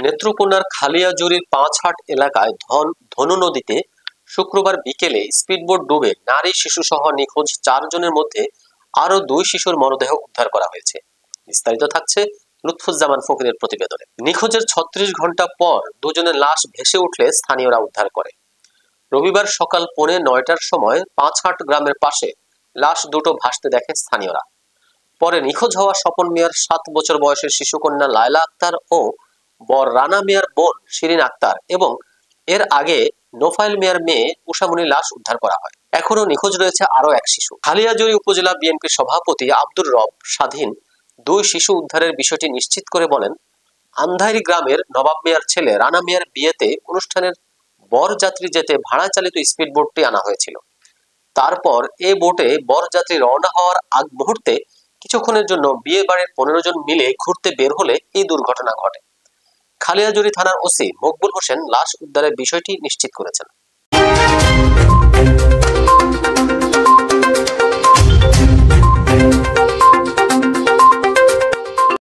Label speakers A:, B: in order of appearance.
A: নেত্রকোনার খালিয়াজুড়ির পাঁচহাট এলাকায় ধনু নদীতে শুক্রবার বিকেলে স্পিডবোট ডুবে নারী শিশু সহ নিখোঁজ 4 জনের মধ্যে আরো 2 শিশুর মরদেহ উদ্ধার করা হয়েছে। বিস্তারিত থাকছে লুৎফুজ্জামান ফকিরের প্রতিবেদনে। নিখোঁজের 36 ঘন্টা পর 2জনের লাশ ভেসে উঠলে স্থানীয়রা উদ্ধার করে। রবিবার সকাল 9:45টার সময় পাঁচহাট গ্রামের পাশে লাশ দুটো ভাসতে দেখে স্থানীয়রা। পরে নিখোঁজ হওয়া স্বপন মিয়ার 7 বছর বয়সের শিশুকন্যা লায়লা আক্তার ও বর রানা মিয়ার বোন শিরিন আক্তার এবং এর আগে নোফাইল মিয়ার মেয়ে উষামণির লাশ উদ্ধার করা হয়। এখনো নিখোঁজ রয়েছে আরো এক শিশু। খালিয়াজুড়ি উপজেলা বিএনপির সভাপতি আব্দুর রব স্বাধীন 2 শিশু উদ্ধারের বিষয়টি নিশ্চিত করে বলেন, আন্ধাইরি গ্রামের নবাব মিয়ার ছেলে রানা মিয়ার বিয়েতে অনুষ্ঠানের বরযাত্রী যেতে ভাড়া চালিত স্পিডবোটটি আনা হয়েছিল। তারপর এ বোটে বরযাত্রী রওনা হওয়ার আগ মুহূর্তে কিছুক্ষণের জন্য বিয়ে বাড়ির 15 জন মিলে ঘুরতে বের হলে এই দুর্ঘটনা ঘটে। খালিয়াজুড়ি থানার ওসি মকবুল হোসেন লাশ উদ্ধারের বিষয়টি নিশ্চিত করেছেন।